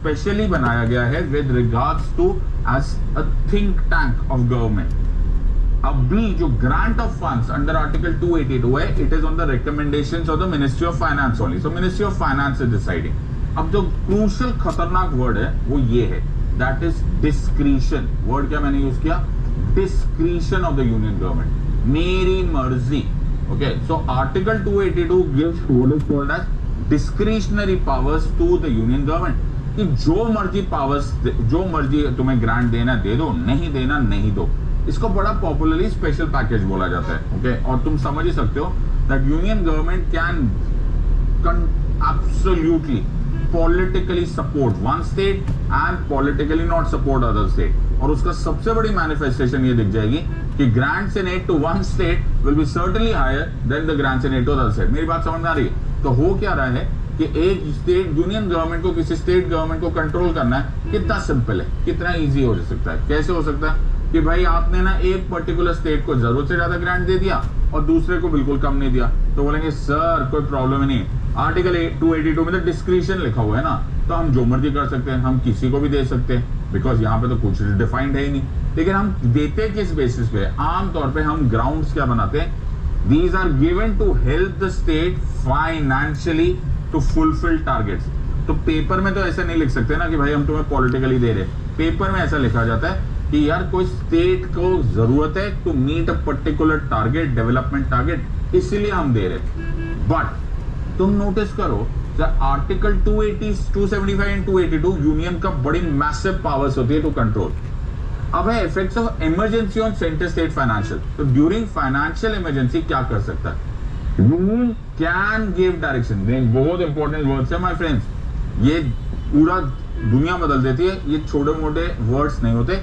Specially बनाया गया है with regards to as a think tank of government. अभी जो grant of funds under article 282 है, it is on the recommendations of the ministry of finance only. So ministry of finance is deciding. अब जो crucial खतरनाक word है वो ये है, दैट इज डिस्क्रिशन। वर्ड क्या मैंने यूज किया? Discretion of the union government, मेरी मर्जी। Okay, so article 282 gives what is called as discretionary powers to the union government, कि जो मर्जी पावर्स, जो मर्जी तुम्हें ग्रांट देना दे दो, नहीं देना नहीं दो। इसको बड़ा पॉपुलरली स्पेशल पैकेज बोला जाता है। ओके, और तुम समझ ही सकते हो that union government can absolutely politically support one state and politically not support other state. और उसका सबसे बड़ी मैनिफेस्टेशन ये दिख जाएगी कि grants in aid to one state will be certainly higher than the grants in aid to other state. मेरी बात समझ में आ रही है? तो हो क्या रहा है कि एक स्टेट यूनियन गवर्नमेंट को किसी स्टेट गवर्नमेंट को कंट्रोल करना है, कितना सिंपल है, कितना इजी हो सकता है। कैसे हो सकता है कि भाई आपने ना एक पर्टिकुलर स्टेट को जरूरत से ज्यादा ग्रांट दे दिया और दूसरे को बिल्कुल कम नहीं दिया, तो बोलेंगे सर कोई प्रॉब्लम ही नहीं, आर्टिकल 282 में तो डिस्क्रिशन लिखा हुआ है ना, तो हम जो मर्जी कर सकते हैं, हम किसी को भी दे सकते हैं, बिकॉज यहाँ पे तो कुछ डिफाइंड है ही नहीं। लेकिन हम देते किस बेसिस पे? आमतौर पे हम ग्राउंड्स क्या बनाते हैं? These are given to help the state financially to fulfil targets. तो पेपर में तो ऐसा नहीं लिख सकते ना कि भाई हम तुम्हें पॉलिटिकली दे रहे। पेपर में ऐसा लिखा जाता है कि यार कोई स्टेट को जरूरत है to meet a particular target, development target, इसलिए हम दे रहे। बट तुम नोटिस करो आर्टिकल 280, 275 एंड 282 यूनियन का बड़ी मैसिव पावर्स होती है टू कंट्रोल। अब है effects of emergency on centre state financial. तो ड्यूरिंग फाइनेंशियल इमरजेंसी क्या कर सकता है? Union can give direction. बहुत इंपॉर्टेंट वर्ड्स है माय फ्रेंड्स, ये पूरा दुनिया बदल देती है। ये छोटे मोटे वर्ड्स नहीं होते।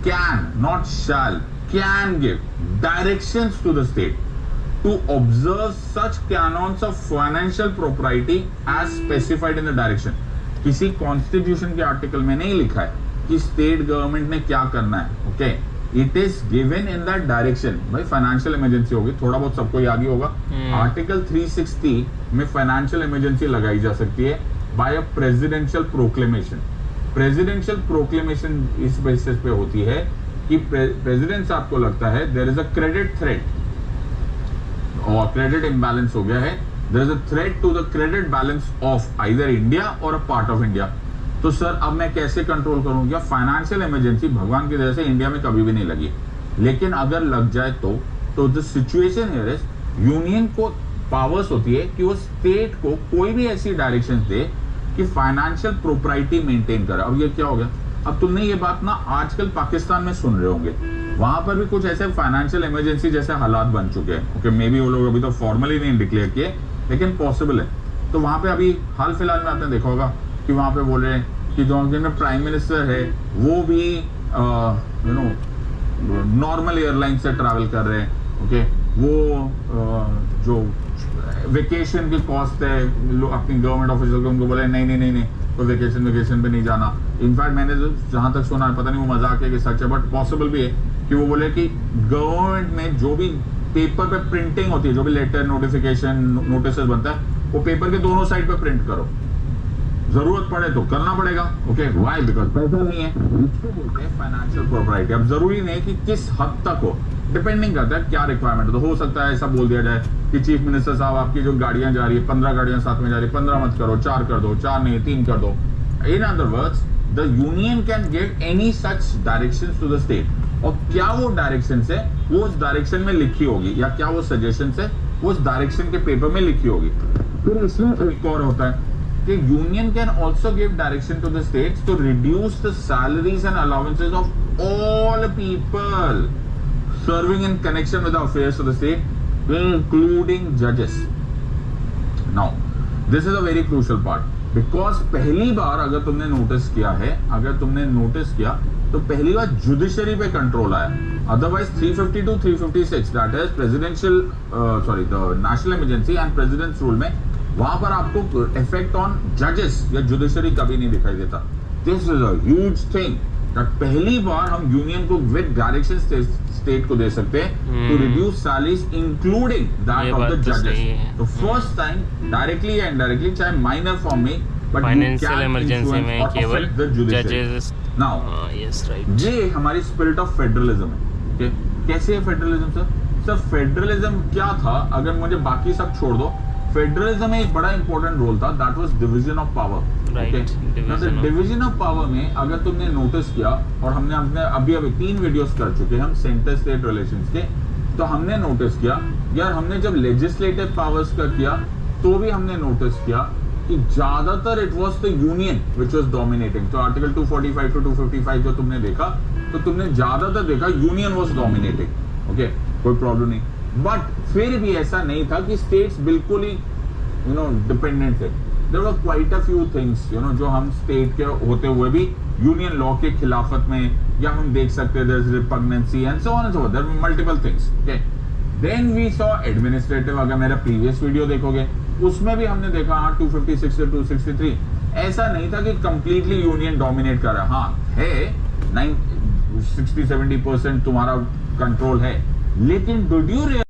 Can, not shall, can give directions to the state to observe such canons of financial propriety as specified in the direction। किसी कॉन्स्टिट्यूशन के आर्टिकल में नहीं लिखा है कि स्टेट गवर्नमेंट ने क्या करना है। Okay, it is given in that direction. भाई फाइनेंशियल इमरजेंसी होगी, थोड़ा बहुत सबको याद ही होगा। आर्टिकल 360 में फाइनेंशियल इमरजेंसी लगाई जा सकती है by a presidential proclamation. Presidential proclamation इस बेसिस पे होती है कि प्रेसिडेंट साहब को लगता है there is a credit threat और क्रेडिट इम्बैलेंस हो गया है, there is a threat to the credit balance of either India और अ पार्ट ऑफ इंडिया। तो सर अब मैं कैसे कंट्रोल करूं? क्या फाइनेंशियल इमरजेंसी भगवान की दया से इंडिया में कभी भी नहीं लगी, लेकिन अगर लग जाए तो the situation here is union को पावर्स होती है कि वो स्टेट को कोई भी ऐसी डायरेक्शन दे कि फाइनेंशियल प्रोप्राइटी मेंटेन करे। अब ये क्या हो गया? अब तुमने ये बात ना आजकल पाकिस्तान में सुन रहे होंगे, वहां पर भी कुछ ऐसे फाइनेंशियल इमरजेंसी जैसे हालात बन चुके हैं। ओके, मे बी वो लोग अभी तो फॉर्मली नहीं डिक्लेयर किए, लेकिन पॉसिबल है। तो वहां पे अभी हाल फिलहाल में आपने देखा होगा कि वहां पे बोल रहे हैं कि जो जिनमें प्राइम मिनिस्टर है वो भी यू नो नॉर्मल एयरलाइन से ट्रैवल कर रहे हैं। ओके, वो जो वेकेशन की कॉस्ट है, अपनी गवर्नमेंट ऑफिसर को उनको बोले नहीं नहीं नहीं नहीं तो वेकेशन पे नहीं जाना। इनफैक्ट मैंने जहां तक सुना है, पता नहीं वो मजाक है कि सच है, बट पॉसिबल भी है कि वो बोले कि गवर्नमेंट में जो भी पेपर पे प्रिंटिंग होती है, जो भी लेटर, नोटिफिकेशन, नोटिस बनता है, वो पेपर के दोनों साइड पे प्रिंट करो। जरूरत पड़े तो करना पड़ेगा। Okay, why? बिकॉज पैसा नहीं है। इसको बोलते हैं फाइनेंशियल प्रॉपर्टी। अब जरूरी नहीं कि किस हद तक हो, डिपेंडिंग करता है क्या रिक्वायरमेंट है। तो हो सकता है ऐसा बोल दिया जाए कि चीफ मिनिस्टर साहब आपकी जो गाड़ियां जा रही है, 15 गाड़ियां साथ में जा रही है, 15 मत करो, 4 कर दो, 4 नहीं 3 कर दो। In other words the union can give any such directions to the state. और क्या वो डायरेक्शंस है वो उस डायरेक्शन में लिखी होगी, या क्या वो सजेशंस है वो उस डायरेक्शन के पेपर में लिखी होगी। फिर इसमें एक और होता है कि union can also give direction to the states to reduce the salaries and allowances of all people serving in connection with the affairs of the state, including judges. Now, this is a very crucial part because पहली बार अगर तुमने notice किया तो पहली बार judiciary पे control आया। Otherwise 352, 356 that is presidential the national emergency and presidents rule में, वहां पर आपको इफेक्ट ऑन जजेस या जुडिशरी कभी नहीं दिखाई देता। This is a huge thing that पहली बार हम यूनियन को विद डायरेक्शन स्टेट को दे सकते हैं to reduce salaries including that of the जजेस। तो फर्स्ट टाइम डायरेक्टली या इनडायरेक्टली, चाहे माइनर फॉर्म में, but you financial can emergency influence में or केवल affect the judiciary. जजेस। Now, yes right. ये हमारी स्पिरिट ऑफ फेडरलिज्म है। okay? कैसे है फेडरलिज्म सर? सर फेडरलिज्म क्या था, अगर मुझे बाकी सब छोड़ दो, फेडरलिज्म में एक बड़ा इंपॉर्टेंट रोल था, that was division of power. Division of power में अगर तुमने नोटिस किया, और हमने अभी 3 वीडियोस कर चुके हैं हम सेंटर स्टेट रिलेशंस के, तो हमने नोटिस किया यार, हमने जब लेजिस्लेटिव पावर्स का किया तो भी हमने नोटिस किया कि ज्यादातर it was the union which was dominating. तो आर्टिकल 245 टू 255 जो तुमने देखा, तो तुमने ज्यादातर देखा यूनियन वाज डोमिनेटिंग। ओके, कोई प्रॉब्लम नहीं, बट फिर भी ऐसा नहीं था कि स्टेट्स बिल्कुल ही डिपेंडेंट थे। There were quite a few things जो हम स्टेट के होते हुए भी यूनियन लॉ के खिलाफत में, या हम देख सकते हैं there is repugnancy and so on and so there were multiple things. Okay, then we saw administrative. अगर मेरा प्रीवियस वीडियो देखोगे उसमें भी हमने देखा 256 से 263 ऐसा नहीं था कि कंप्लीटली यूनियन डोमिनेट कर रहा। हाँ है, 60-70% तुम्हारा कंट्रोल है, लेकिन डिड यू